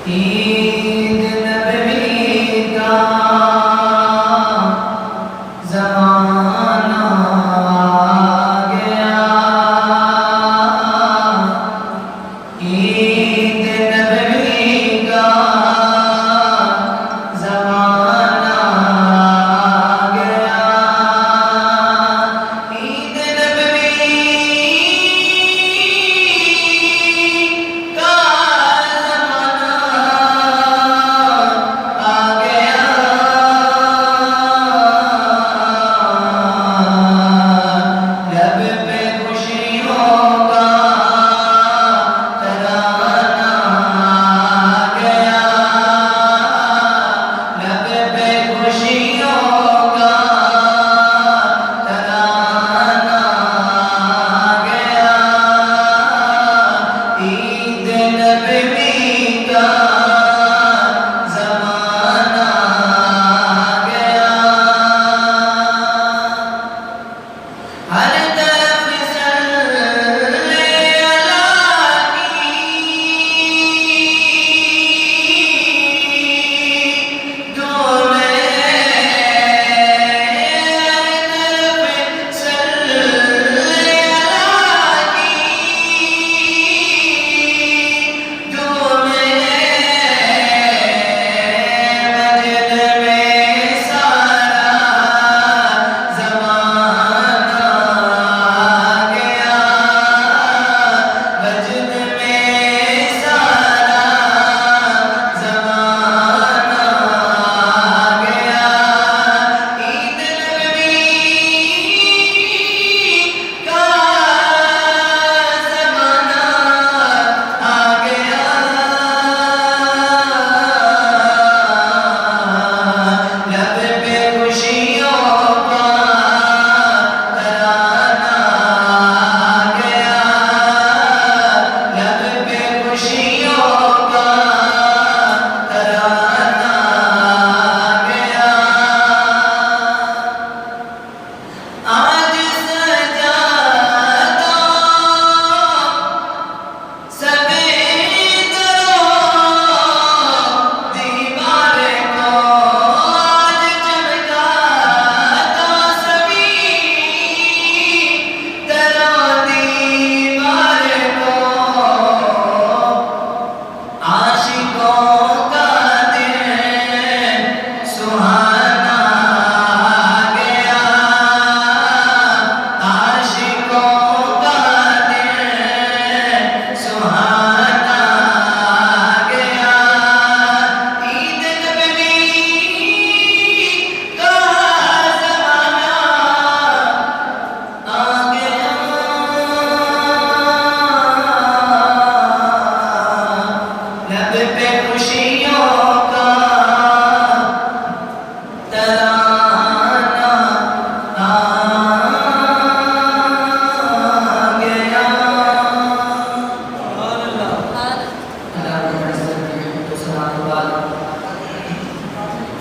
عید نبوی کا زمانہ آ گیا، عید نبوی کا زمانہ آ گیا، عید نبوی کا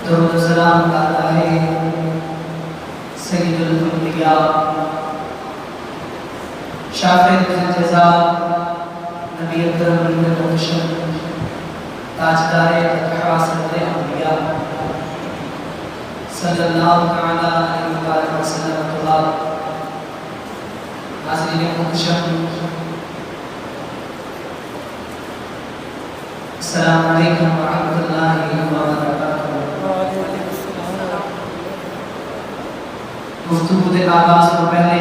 درود و سلام لاتا ہے سید الانبیاء شافع الجزا نبی اکرم محتشم تاجدار حاصل انبیاء صلی اللہ تعالی علیہ وسلم حاضرین محتشم، السلام علیکم ورحمۃ اللہ وبرکاتہ۔ گفتگو کے آغاز کو پہلے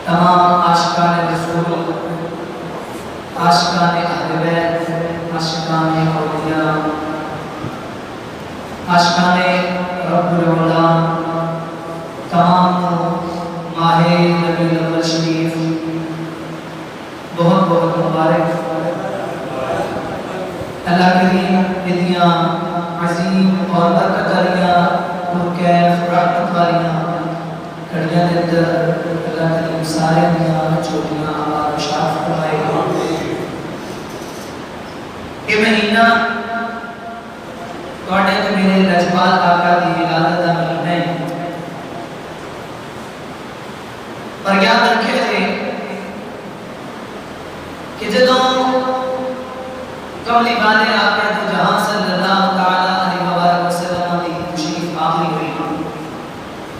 تمام عاشقان رسول، عاشقان اہل بیت، عاشقان اولیاء، عاشقان رب العلا، تمام ماہ ربیع الاول شریف بہت بہت مبارک۔ اللہ کریم اتنیاں عظیم اور برکت والیاں کیف رحمت والیاں گھڑیاں دے اندر اللہ کریم سارے دیاں چھوٹیاں آباد و شاف فرمائے گا۔ یہ مہینہ تواڈے تے میرے لجپال آقا دی ولادت دا مہینہ ہے، پر یاد رکھے تھے کہ جدوں کملی والے آقا دو جہاں صلی اللہ تعالی علیہ وآلہ وسلم کی تشریف آوری ہوئی.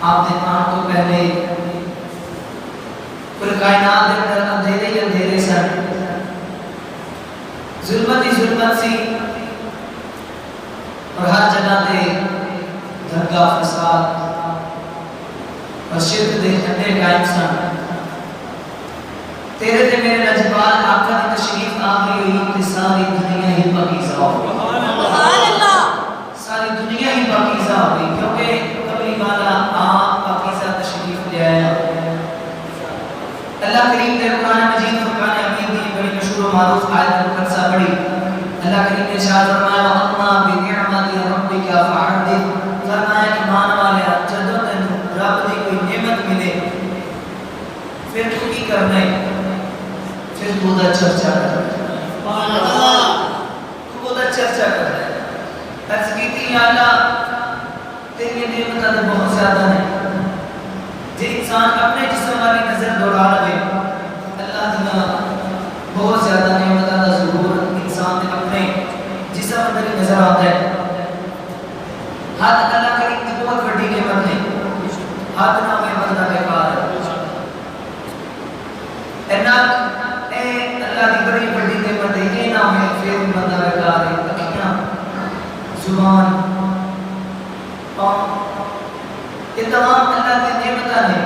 آپ نے آن تو پہلے پھر کائنات کے اندر اندھیرے ہی اندھیرے سن، ظلمت ہی ظلمت سی، اور ہر جگہ دے دھگا فساد اور شرک دے جھنڈے قائم سن. تیرے تے میرے لجپال آقا کی تشریف آوری ہوئی کہ ساری دنیا ہی پاکیزہ ہو گئی. سبحان اللہ، ساری دنیا ہی پاکیزہ ہو گئی، کیونکہ کبھی والا آپ پاکیزہ تشریف لے آیا. اللہ کریم نے قرآن مجید فرقان حمید کی بڑی مشہور و معروف آیت مقدسہ پڑھی. اللہ کریم نے ارشاد فرمایا وَأَمَّا بِنِعْمَةِ رَبِّكَ فَحَدِّثْ، فرمایا ایمان والے جدوں تینوں رب دی کوئی نعمت ملے پھر تو کی کرنا ہے، پھر تو دا چرچا کرنا ہے، تو دا چرچا کرنا ہے. عرض کیتی یا اللہ تیری نعمتاں تو بہت زیادہ ہیں، جی انسان اپنے جسم والی نظر دوڑا لے اللہ دیا بہت زیادہ نعمتاں دا ظہور انسان نے اپنے جسم اندر ہی نظر آتا ہے. ہاتھ اللہ کریم کی بہت بڑی نعمت ہے، ہاتھ نہ میں بندہ بیکار ہے. اے اللہ دی بڑی بڑی نعمت ہے، یہ نہ ہوئے پھر بندہ بیکار ہے. اکھیاں، زبان، پاؤں، یہ تمام اللہ کی نعمتاں ہیں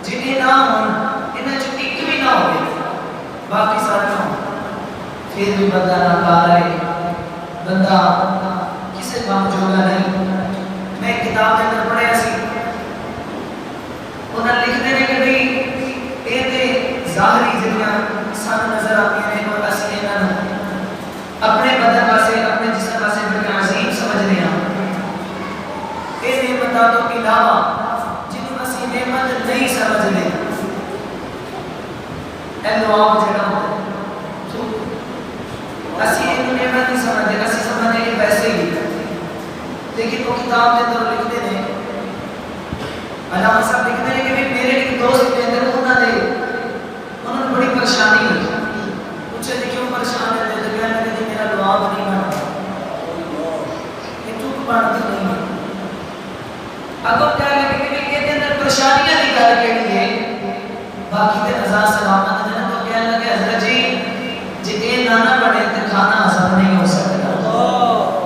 جنہیں نہ ہوں انہیں جو ایک بھی نہ ہوئے باقی سارے نہ ہوں پھر بھی بندہ ناکار ہے، بندہ کسے کام جوگا نہیں. میں ایک کتاب کے اندر پڑھیا سی، انہاں لکھتے ہیں کہ بھئی اے تے ظاہری جڑیاں سانوں نظر آتی ہیں اور اسی انہاں اپنے بدن واسطے اپنے جسم واسطے بڑے عظیم سمجھنے ہیں. اے نعمتاں تو علاوہ جنہوں اسی نعمت نہیں سمجھنے اے لواب جڑا ہوتا ہے اسی انہوں نعمت نہیں سمجھتے، اسی سمجھنے کے پیسے ہی. لیکن وہ کتاب کے اندر لکھتے ہیں، علامہ صاحب لکھتے ہیں کہ میرے ایک دوست کے اندر انہوں نے بڑی پریشانی ہوئی. پوچھے تھے کیوں پریشان ہے؟ تو کہنے لگے کہ میرا لواب نہیں بنتا، یہ چپ بنتی نہیں ہے. اگر کہنے لگے کہ یہ اندر پریشانیاں دی گل کیڑی ہے باقی تے رضا سلامت ہے، تو کہنے لگے حضرت جی اے نانا بنے تے کھانا ہضم نہیں ہو سکتا.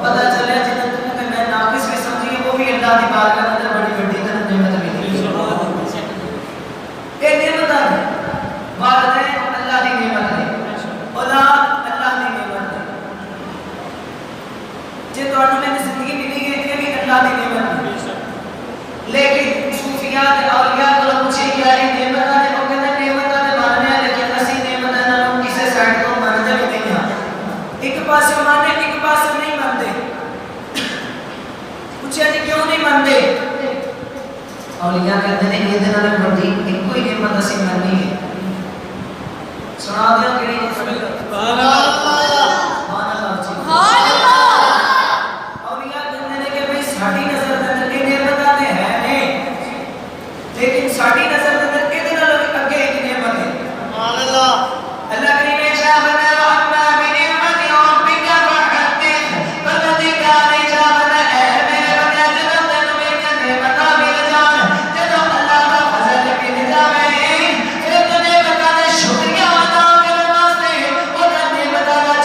پتہ چلے جنہیں تمہیں میں ناقص بھی سمجھی وہ بھی اللہ دی بارگاہ میں بڑی بڑی نعمت ملی. اے نعمت ہے، والدین اللہ دی نعمت ہے، اولاد اللہ دی نعمت ہے. جے تانوں میں زندگی ملی ہے یہ بھی اللہ دی نعمت ہے. لیکن صوفیاء تے اولیاء کو پوچھے کہ یہ نعمت ہے، وہ کہتے ہیں نعمت ہے ماننے ہیں لیکن اسی نعمت ہے نہ کسی سائڈ کو مانتے بھی نہیں ہیں. ایک پاسے ماننے ایک پاسے نہیں مانتے. پوچھے جی کیوں نہیں مانتے؟ اولیاء کہتے ہیں یہ دن میں بڑی ایک کوئی نعمت اسی ماننی ہے. سنا دیا کہ نہیں؟ سبحان اللہ سبحان اللہ سبحان اللہ. اولیاء کہتے ہیں کہ بھئی ساڈی نظر تے نعمتاں تے ہے نہیں، لیکن ساڈی نظر تے کدے نال اگے ایک نعمت ہے. سبحان اللہ. اللہ کریم نے شاہ بنا رحمہ بنعمت ربک فحدث، پروردگار نے شاہ بنا اے میرے بندے جدوں تینوں میری نعمتاں مل جان، جدوں اللہ دا فضل مل جاوے پھر تو نعمتاں دا شکریہ ادا کرن واسطے او نعمتاں دا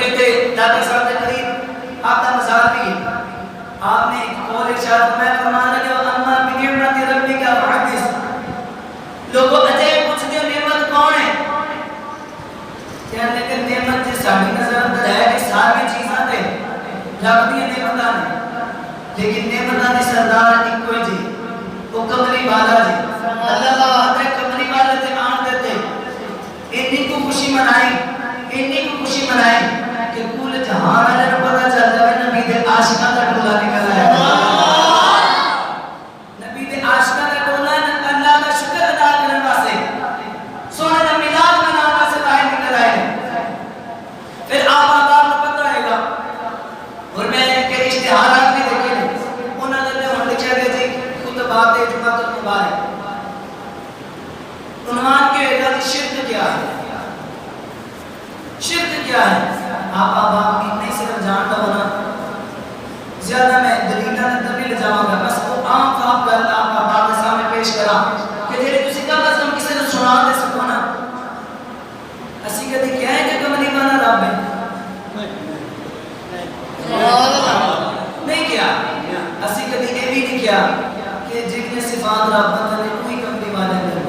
موقع تے دادا صاحب کے قریب آپ کا مزار بھی ہے. آپ نے ایک قول ارشاد فرمایا, فرمان لگے اما بنعمت ربک فحدث. لوگوں اجے پوچھتے ہو نعمت کون ہے؟ کہنے کہ نعمت جی ساری نظر اندر ہے کہ ساری چیزاں تے رب دی نعمتاں نے, لیکن نعمتاں دی سردار ایک کوئی جی, وہ کملی والا جی. اللہ کا وعدہ ہے کملی والے تے آن دیتے. اتنی کو خوشی منائی, اتنی کو خوشی منائی کہ پورے جہان والے کو پتہ چل جائے نبی دے عاشقاں دا ٹولا نکل آیا. نبی دے عاشقاں دا ٹولا اللہ دا شکر ادا کرنے واسطے, سونے دا میلاد منانے واسطے باہر نکل آئے. پھر آپ کو پتہ رہے گا, اور میں کہ اشتہارات بھی دیکھے ہیں, انہوں نے ہم لکھا گیا جی خطبات جمعۃ المبارک. عنوان کے اعلان شرک کیا ہے, شرک کیا ہے. آپ نہیں صرف جانتا ہونا, زیادہ میں دلیلہ اندر نہیں لے جاؤں گا, بس وہ عام خواب کر آپ آپ کے سامنے پیش کرا کہ جیڑے تسی کہا بس ہم کسی نے سنا دے سکو نا. اسی کہتے کیا ہے کہ کملی والا رب ہے؟ نہیں کیا. اسی کہتے یہ بھی نہیں کیا کہ جن صفات رب نے کوئی کملی والے نہیں.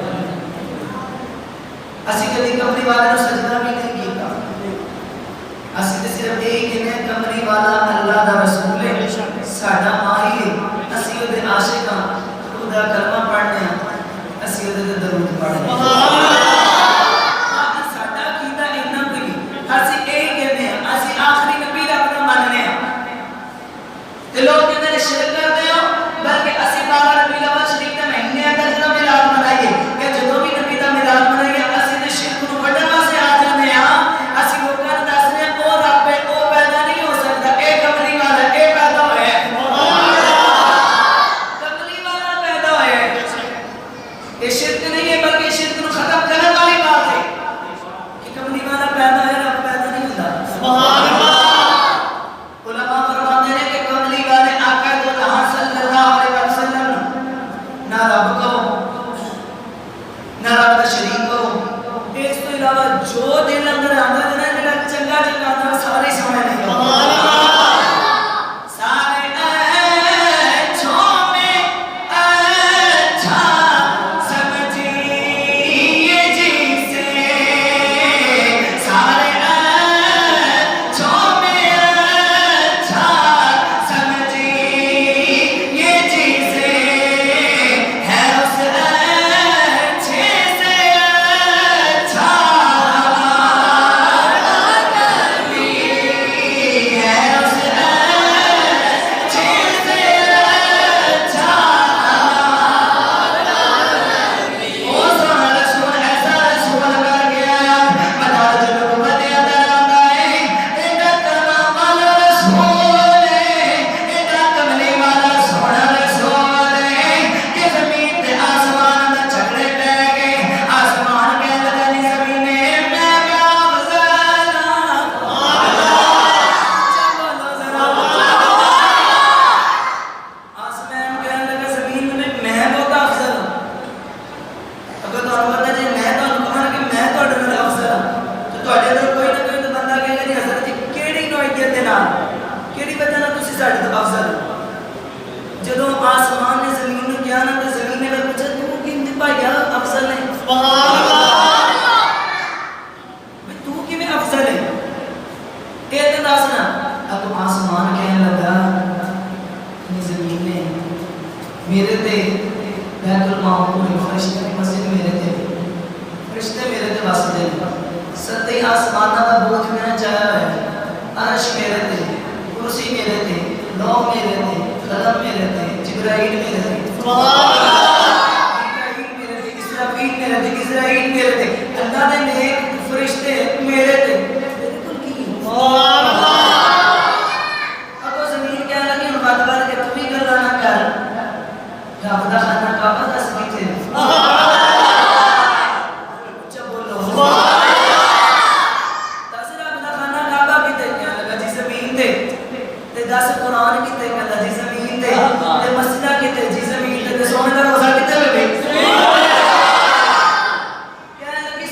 اسی کبھی کمری والے نے سجدہ بھی نہیں کیتا. اسی صرف ایک ہی نے کمری والا اللہ دا رسول ہے, ساڈا ماہی ہے. اسی دے عاشق ہاں, خدا کلمہ پڑھنے ہیں, اسی دے درود پڑھنے ہیں. ساڈا عقیدہ اتنا کوئی, اسی ایک کہتے ہیں اسی آخری نبی رب دا ماننے ہیں. تے لوگ کہتے ہیں شرک کرتے ہو, بلکہ اسی بابا نبی الاول شریف دے مہینے اندر جدوں میلاد منائیے یا جدوں بھی نبی دا میلاد منائیے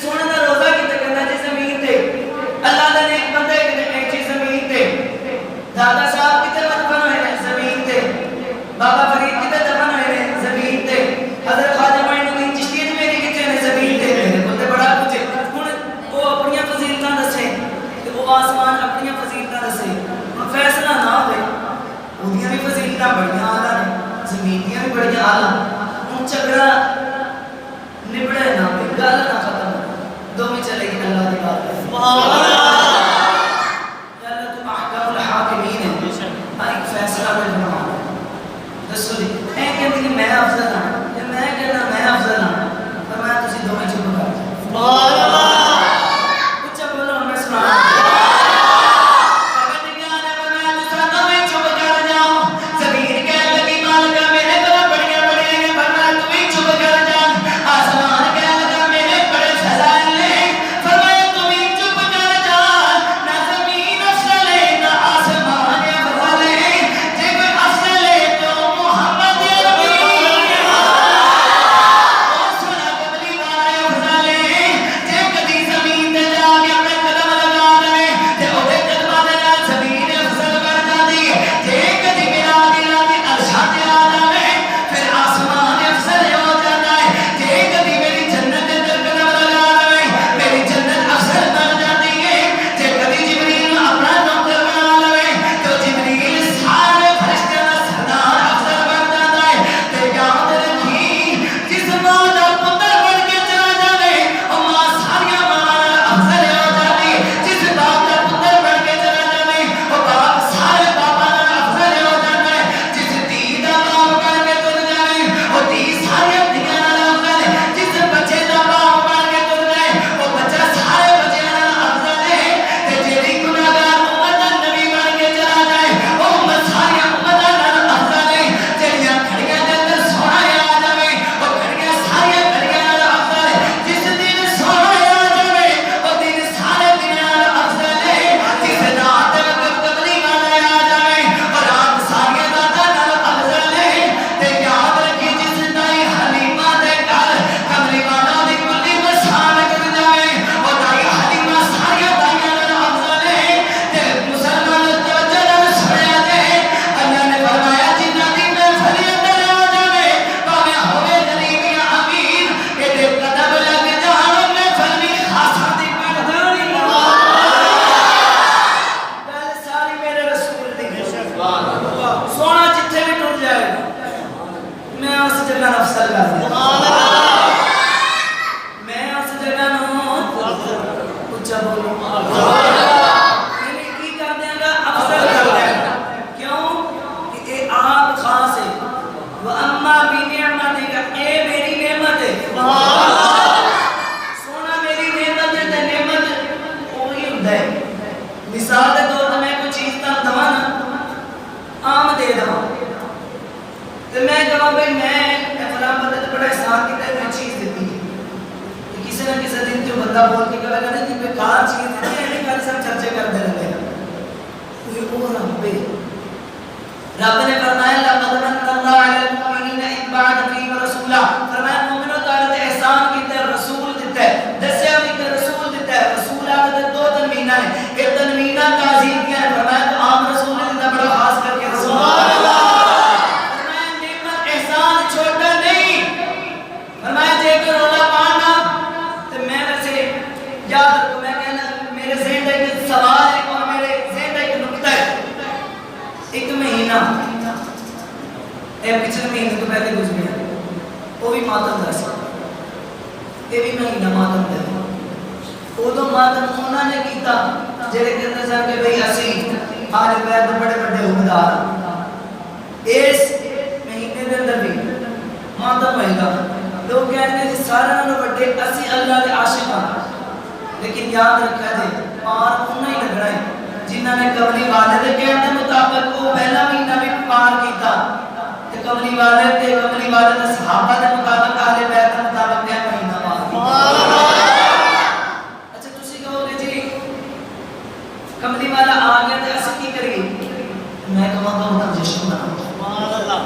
سونے دا روزہ رب نے فرمایا لقد من اللہ علی المؤمنین اذ بعث فیہم رسولا، فرمایا مومنوں تعالی تے احسان کیتا ہے، رسول دیتا ہے، دسیا بھی تے رسول دیتا ہے، رسول آتے دو تنوینہ نے، ایک تنوینہ تعظیم کیا ہے، فرمایا تو عام رسول نے دیتا بڑا خاص کر کے رسول اللہ، فرمایا نعمت احسان چھوٹا نہیں، فرمایا جے کہ رولا پانا تو میں ویسے یاد رکھو، میں کہنا میرے ذہن کا ایک سوال ہے اور میرے ذہن کا ایک نکتہ ہے، ایک مہینہ اے پچھلے مہینے تو پہلے گزریا وہ بھی ماتم دا سی، یہ بھی مہینہ ماتم دا ہے، وہ تو ماتم انہوں نے کیتا جڑے کہتے سن کہ بھئی اسی آج بیت بڑے بڑے حکمدار اس مہینے دے اندر بھی ماتم ہوئے گا، لوگ کہتے ہیں کہ سارا نہ بڑے اسی اللہ کے عاشق ہیں، لیکن یاد رکھا جائے پار انہوں ہی لگ رہا ہے جنہاں نے قبلی والے دے کہنے مطابق وہ پہلا مہینہ بھی پار کیتا تے قبلی والے دے صحابہ دے مطابق اہل بیت دے مطابق کیا مہینہ پار کیتا۔ اچھا تسی کہو گے جی قبلی والا آ گیا تے اسی کی کریے، میں کہاں گا انہاں جشن مناؤ،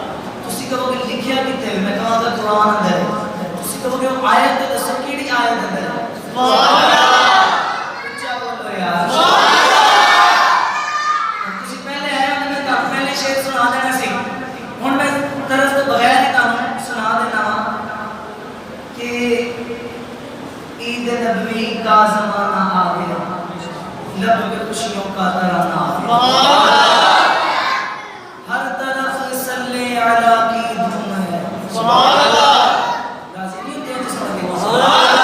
تسی کہو گے لکھیا کتے میں کہاں گا قرآن اندر ہے، تسی کہو گے آیت تے دسو کیڑی آیت اندر ہے، اچھا بولو یار سنا دینا سی، ہوں میں طرف تو بغیر ہی تمہیں سنا دینا کہ عید نبوی کا زمانہ آ گیا، لب پہ خوشیوں کا ترانہ آ گیا، ہر طرف صلی علی کی دھوم ہے، سبحان اللہ، راضی نہیں ہوتے ہیں جس طرح کے سبحان اللہ،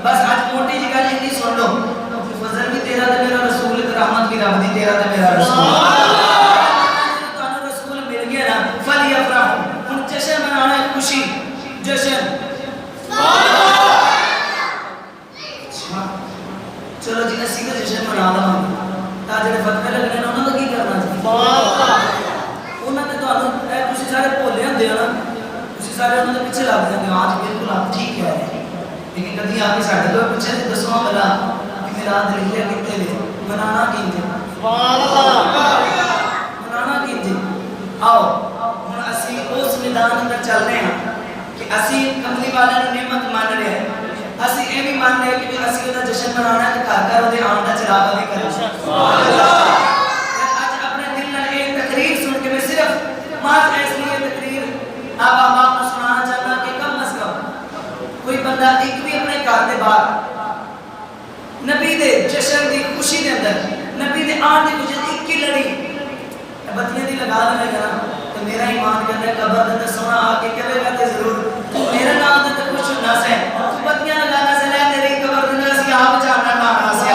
بس آج موٹی جگہ نہیں سن لو فضل بھی تیرا تے میرا رسول تے رحمت بھی رب دی تیرا تے میرا رسول تانوں رسول مل گیا نا فلیفرحوا، ہن جشن منانا ہے، خوشی جشن چلو جی اسی کا جشن منا لواں تا جڑے فتوی لگنے نے انہاں دا کی کرنا جی انہاں تے تانوں اے تسی سارے بھولے ہوندے ہو نا، تسی سارے انہاں دے پیچھے لگ جاندے ہو، آج بالکل آپ ٹھیک کہہ رہے ہیں، لیکن کدی آپ کے ساڈے تو پوچھے تے دسواں بلا کہ میرا دل لکھیا کتے وے منانا کیندے سبحان اللہ منانا کیندے، آؤ ہن اسی اس میدان اندر چل رہے ہیں کہ اسی کملی والا نو نعمت مان رہے ہیں، اسی اے بھی مان رہے کہ اسی دا جشن منانا ہے تے گھر گھر اودے آن دا چراغ بھی کرنا سبحان اللہ۔ اج اپنے دل نال ایک تقریر سن کے میں صرف ماس اس لیے تقریر آپ کو سنانا چاہتا کہ کم از کم کوئی بندہ ایک بھی اپنے گھر دے باہر نبی دے جشن دی خوشی دے اندر نبی دے آن دی خوشی ایک ہی لڑی بتیاں دی لگا دے گا تو میرا ایمان کہتا ہے قبر دے سونا آ کے کہے گا تے ضرور تو میرا نام دے خوش ہونا سے تو بتیاں لگانا سے لے تیری قبر دے اسی آپ جاننا نہ سے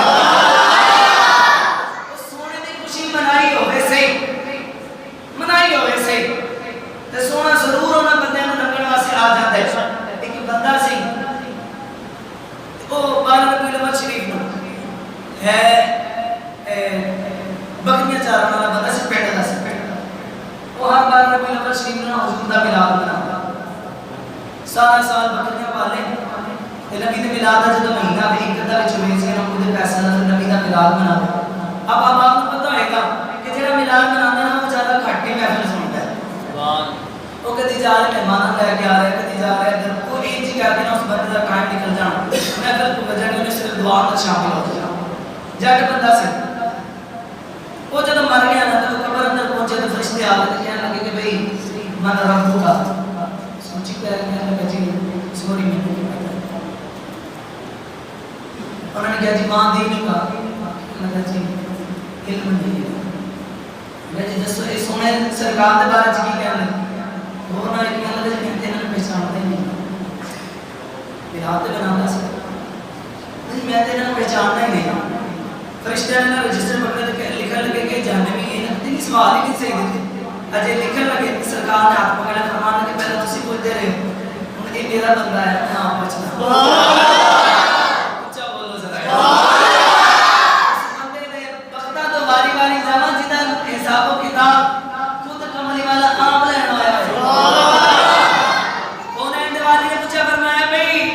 سونے دی خوشی منائی ہوے سے تے سونا ضرور انہاں بندیاں نوں لگن واسطے آ جاندا ہے ایک بندہ سی او بارہ ربیع الاول شریف نو ہے بکریاں چارن والا بندہ سی پنڈ دا سی وہ ہر بارہ ربیع الاول شریف نو حضور دا میلاد مناوندا سارا سال بکریاں پالے تے نبی دے میلاد دا جدوں مہینہ بھی ایک دا وچ ہوئے سی نا اودے پیسے نال نبی دا میلاد مناوندا اب آپ کو پتہ ہوئے گا کہ جڑا میلاد مناوندا نا وہ زیادہ گھٹ کے محفل سندا ہے سبحان وہ کدی جا رہے مہمان لے کے آ رہے کدی جا رہے ادھر وہ ایک جی کر کے نا اس بندے دا ٹائم نکل جانا محفل کو وجہ نہیں صرف دعا میں شامل ہو جانا جٹ بندہ سی وہ جب مر گیا نا تو قبر اندر پہنچے تو فرشتے آ گئے کہنے لگے کہ بھئی من رب کا سوچی کہنے لگا جی سوری میں نے پتا انہوں نے کہا جی ماں دین کا لگا جی علم نہیں ہے میں جی دسو یہ سونے سرکار دے بارے چ کی کہنے وہ نہ کہ اللہ دے کہتے ہیں نا پہچانتے نہیں پھر ہاتھ بنانا سی میں تے نہ پہچاننا ہی نہیں فرشتے نے رجسٹر پکڑ کے لکھن لگے کہ جہنمی ہے نا تین سوال ہی نہیں صحیح دیتے اجے لکھن لگے سرکار نے ہاتھ پکڑا فرمان کہ پہلے تسی پوچھتے رہے ہن یہ میرا بندہ ہے ہاں پوچھنا اچھا بولو ذرا اس بندے دے بختا تو واری واری جاواں جدا حساب و کتاب خود کملی والا آپ لینا آیا ہے کون ہے اندوالی نے پوچھا فرمایا بھئی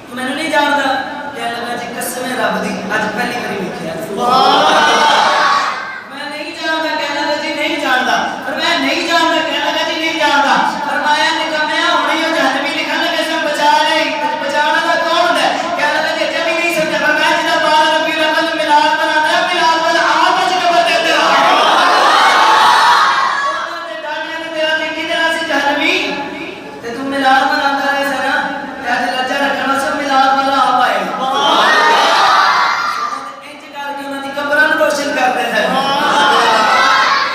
تو میں نے نہیں جانتا کہنے لگا جی قسم رب دی آج پہلی باری ویکھیا میں نہیں جانتا کہنے لگا جی نہیں جانتا پر میں نہیں جانتا کہنے لگا جی نہیں جانتا فرمایا نکمیا ہونے ہو جہنمی لکھن لگے سے بچا لے بچانا دا کون ہے کہنے لگا جی جب نہیں سمجھا فرمایا جدا بارہ ربیع الاول میلاد مناتا ہے میلاد والا آپ بچ قبر دے دے انہوں نے ڈاڈیاں نے تیرا لکھی دینا سی جہنمی تے تم میلاد مناتا رہے سے نا کہتے لجا رکھنا سے میلاد والا آپ آئے روشن کرتے ہیں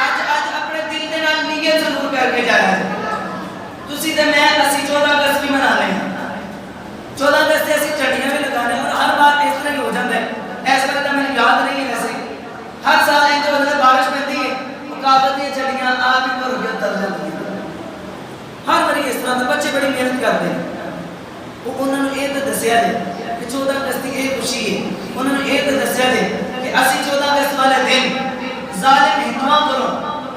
آج اپنے دل کے نال نیت ضرور کر کے جانا ہے تسی تے میں اسی 14 اگست بھی منا لیں 14 اگست سے اسی چڑیاں بھی لگانے اور ہر بار اس طرح ہی ہو جاتا ہے اس وقت ہمیں یاد نہیں ہے ویسے ہر سال ان کے بدلے بارش پہنتی ہے مقابلت یہ چڑیاں آپ ہی پر ہوگی اتر جاتی ہیں ہر باری اس طرح بچے بڑی محنت کرتے ہیں وہ انہوں نے یہ تو دسیا ہے کہ 14 اگست کی یہ خوشی ہے انہوں نے یہ تو دسیا ہے کہ اسی 14 اگست والے دن ظالم ہندوؤں کرو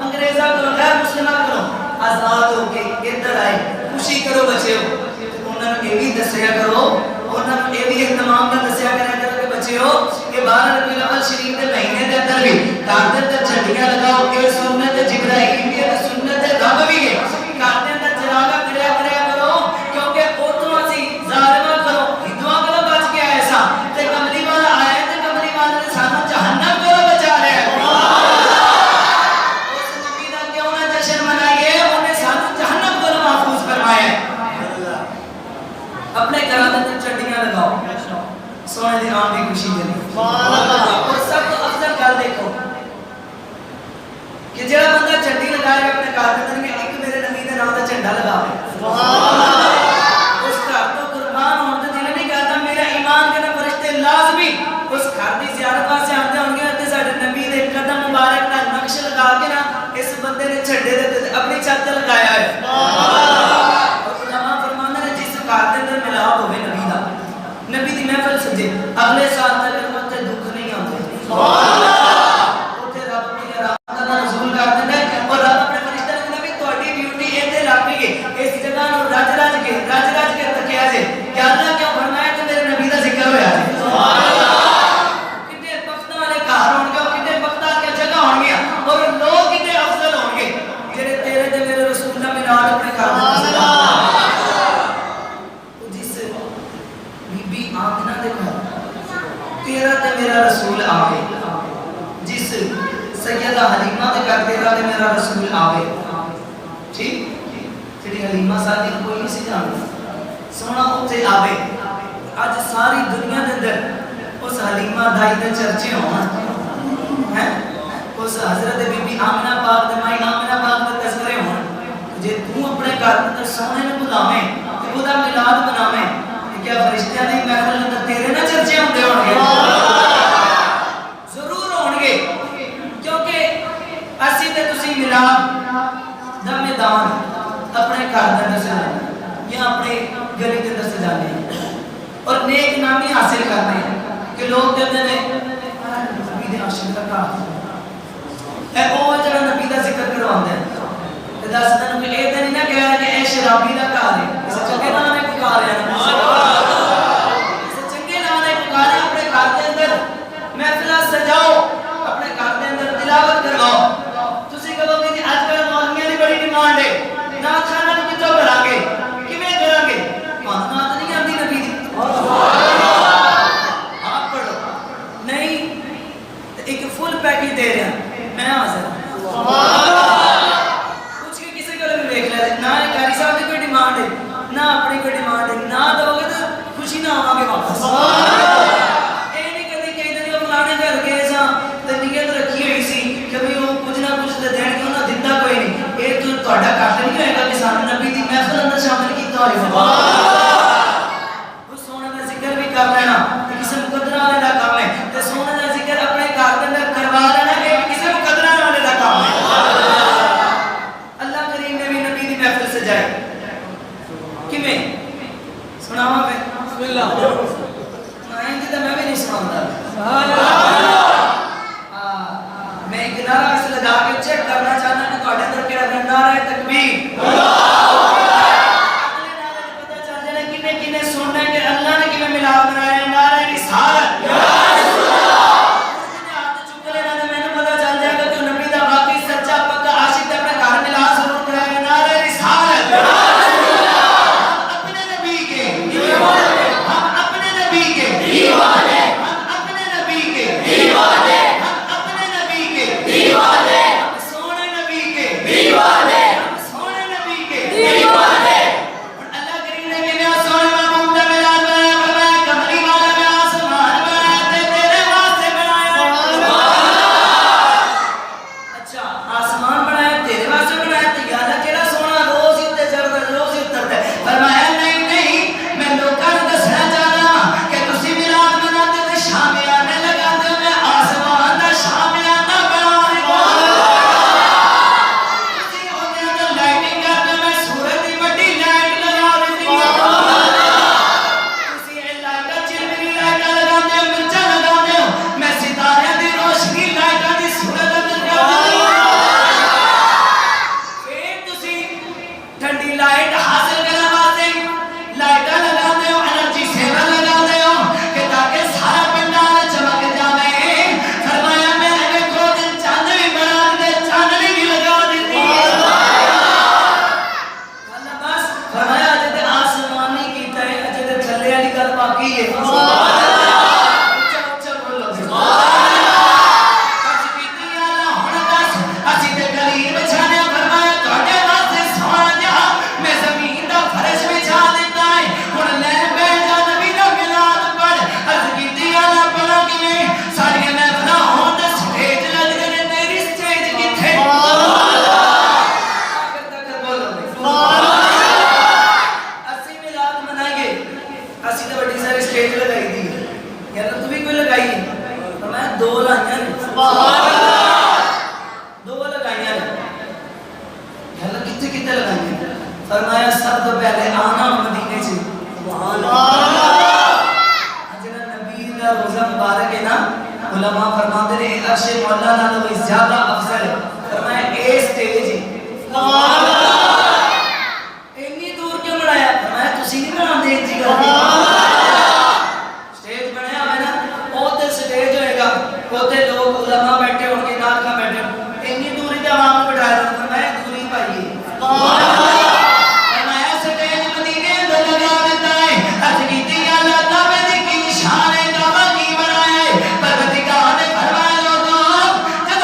انگریزاں کرو غیر مسلماں کرو آزاد ہو کے ادھر آئے خوشی کرو بچے ہو انہوں نے یہ بھی دسیا کرو انہوں نے یہ بھی اہتمام کا دسیا کرو کہ بچے ہو کہ 12 ربیع الاول شریف کے مہینے کے اندر بھی داندر تے جھنڈیاں لگاؤ کہ سنت جبرائیل بھی ہے سنت رب بھی ہے کہتے ہیں چراغا کریا کرو کیونکہ اوتوں اسی ظالماں کرو ہندوؤں کرو بچ کے آئے سا تے کملی والا آیا تے کملی والا نے سانو جہنم کرو بچا رہا ہے اس نبی دا کیوں نہ جشن منائیے انہیں سانو جہنم کرو محفوظ فرمایا ہے اپنے گھراں دے چٹیاں لگاؤ سونے دی آن دی خوشی دے اور سب تو افضل گل دیکھو کہ جڑا بندہ چٹی لگائے اپنے گھر دے اندر ایک میرے نبی دے نام دا جھنڈا لگاوے اس گھر تو قربان ہون تے دل نہیں کردا میرا ایمان دے فرشتے لازمی اس گھر دی زیارت واسطے آندے ہون گے تے ساڈے نبی دے قدم مبارک دا نقش لگا کے نا اس بندے نے جھنڈے دے اپنی چھت تے لگایا ہے اور علماء فرماندے نے جس گھر دے اندر ملاپ ہوے نبی دا نبی دی محفل سجے اگلے سال تک تے دکھ نہیں آندے سبحان اللہ اوتھے رب دی رحمت دا نزول کر دیندا ہے اور رب اپنے فرشتے نے نبی تہاڈی ڈیوٹی ایتھے رکھ کے اس جگہ نوں رج رج کے تکیا جے کہ اللہ کیوں فرمایا تے میرے نبی دا ذکر ہویا ہے سبحان اللہ کتے بختاں والے گھر ہون گے کتے بختاں دی جگہ ہون گے اور لوگ کتے افضل ہون گے جڑے تیرے تے میرے رسول دا میلاد اپنے گھر سبحان اللہ جس بی بی آمنہ دے گھر تیرا تے میرا رسول آوے جس سیدہ حلیمہ دے گھر تیرا تے میرا رسول آوے ٹھیک جڑی حلیمہ سادی کوئی نہیں سی جاندا سونا اوتھے آوے اج ساری دنیا دے اندر اس حلیمہ دائی دے چرچے ہون ہیں، اس حضرت بی بی آمنہ پاک دے مائی آمنہ پاک دے تذکرے ہون، جے تو اپنے گھر اندر سونے نے بلاویں تے او دا میلاد بناویں تے کیا فرشتیاں دی محفل اندر تیرے نہ چرچے ہوندے ہون گے؟ ضرور ہون گے، کیونکہ اسی تے تسی میلاد دا میدان اپنے گھر دے اندر سجانے یا اپنے گلی دے اندر سجانے اور نیک نامی حاصل کرتے ہیں کہ لوگ کہتے ہیں نبی دے عاشق کا کہا اے او جڑا نبی دا ذکر کرواندے ہیں تے دسدے نے کہ اے تے نہیں نہ کہہ رہا کہ اے شرابی دا گھر ہے، اس چنگے نام نے پکاریا ہے، اس چنگے نام نے پکاریا اپنے گھر دے اندر محفل سجاؤ، اپنے گھر دے اندر تلاوت کرواؤ۔ تسی کہو کہ اج کل مولویاں دی بڑی ڈیمانڈ ہے، نعت خانہ نوں کتھوں کران گے، کیویں کران گے؟ تانوں نعت نہیں آندی نبی دی؟ آپ پڑھو نہیں ایک فل پیکج دے رہا میں حاضر کچھ کے کسی کو بھی دیکھ لے نہ قاری صاحب کی کوئی ڈیمانڈ ہے نہ اپنی کوئی ڈیمانڈ ہے، نہ دو گے تو خوشی نہ آواں گے واپس۔ اے نہیں کہتے کہ ادھر یہ فلانے گھر گئے ساں تے نیت رکھی ہوئی سی کہ بھئی وہ کچھ نہ کچھ تے دین کے انہاں دتا کوئی نہیں، اے تو تہاڈا کٹ نہیں ہوئے گا کہ سانوں نبی دی محفل اندر شامل کیتا ہوئے کر لینا کہ کسی مقدرہ والے دا کام ہے تے سونے دا ذکر اپنے گھر دے اندر کروا لینا کہ کسی مقدرہ والے دا کام ہے۔ اللہ کریم نے بھی نبی دی محفل سجائی کیویں سناواں میں بسم اللہ میں جی تے میں بھی نہیں سناوندا سبحان اللہ۔ میں ایک نعرہ اس لگا کے چیک کرنا چاہنا کہ تواڈے اندر کیڑا نعرہ ہے تکبیر، اپنے نعرے پتہ چل جائے کنے کنے سننا ہے کہ اللہ نے کیویں میلاد بنایا، نعرہ رسالت یا رسول اللہ، جنے ہاتھ چک لینا تے مینوں پتہ چل جائے گا کہ نبی دا واقعی سچا پکا عاشق تے اپنے گھر میلاد ضرور کرایا، نعرہ رسالت یا رسول اللہ۔ ہم اپنے نبی کے دیوانے، ہم اپنے نبی کے دیوانے، ہم اپنے نبی کے دیوانے، ہم اپنے نبی کے دیوانے، ہم سونے نبی کے دیوانے، ہم سونے نبی کے دیوانے۔ اللہ کریم نے کہ سونے محبوب دا میلاد بنایا، فرمایا کملی والا میں آسمان بنایا تے تیرے واسطے بنایا۔ اچھا آسمان بنایا تیرے واسطے بنایا تے یا اللہ کیڑا سونا روز ہی تے چڑھدا روز ہی اتردا ہے۔ فرمایا نہیں نہیں میں لوکاں نوں دسنا چاہنا کہ تسی میلاد مناتے تے شامیانے لگاندے ہو، میں آسمان دا شامیانہ بنا دیتا تسی اودے اندر لائٹنگ کردے میں سورج دی وڈی لائٹ لگا دیتی تسی اے لائٹاں چربری لائٹاں لگاندے ہو، مرچاں لگاندے ہو، میں ستارے دی روشنی لائٹاں دی صورت اندر کر دیتی پھر تسی ٹھنڈی لائٹ حاصل کرنے واسطے لائٹاں لگاندے ہو، انرجی سیور لگاندے ہو کہ تاکہ سارا پنڈال چمک جاوے۔ فرمایا میں ویکھو تے چاند بھی بنا دے چاندنی بھی لگا دیتی اللہ بس فرمایا اجے تے آسمان نہیں کیتا ہے، اجے تے تھلے والی گل باقی ہے۔ سبحان اللہ اچھا اچھا بولو سبحان اللہ۔ کچھ کیتی اللہ ہن دس اسی تے گلی بچھانے، فرمایا تہاڈے واسطے سونا جا میں زمین دا فرش بچھا دیتا ہے، ہن لے بیٹھ جا نبی دا میلاد پڑھ۔ عرض کیتی اللہ بڑا کیویں ساڈیاں محفلاں ہون تے سٹیج لگدے نے، تیری سٹیج کتھے؟ آخر تک بولو سبحان اللہ۔ اسی میلاد منائیے اسی تے بڑی ساری سٹیج لگائی دی یا تو بھی کوئی لگائی فرمایا دو لائیاں نے سبحان اللہ، دو لگائیاں نے اللہ کتنے کتنے لگائیاں فرمایا سب تو پہلے آنا مدینے سے سبحان اللہ۔ جنہاں نبی دا روزہ مبارک ہے نا علماء فرماتے ہیں عرش مولا نالوں بھی زیادہ افضل ہے، فرمایا اے سٹیج سبحان اللہ۔ اتنی دور کیوں بنایا؟ فرمایا تسی نہیں بناندے جی گل سٹیج بنیا ہوئے نا او تے سٹیج ہوئے گا، او تے لوگ علماء بیٹھے ہون گے، ناظرین بیٹھے ہون گے، اتنی دوری تے عوام کو بٹھایا جاتا، فرمایا دوری پائیے سبحان اللہ۔ فرمایا سٹیج مدینے اندر لگا دیتا ہے، عرض کیتی اللہ کعبے دی کی نشان ہے، کعبہ کی بنایا ہے، پروردگار نے فرمایا لوگوں جب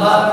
12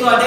ਤੁਹਾਡੇ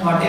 ਤੁਹਾਡੇ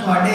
ਤੁਹਾਡੇ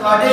ਤੁਹਾਡੇ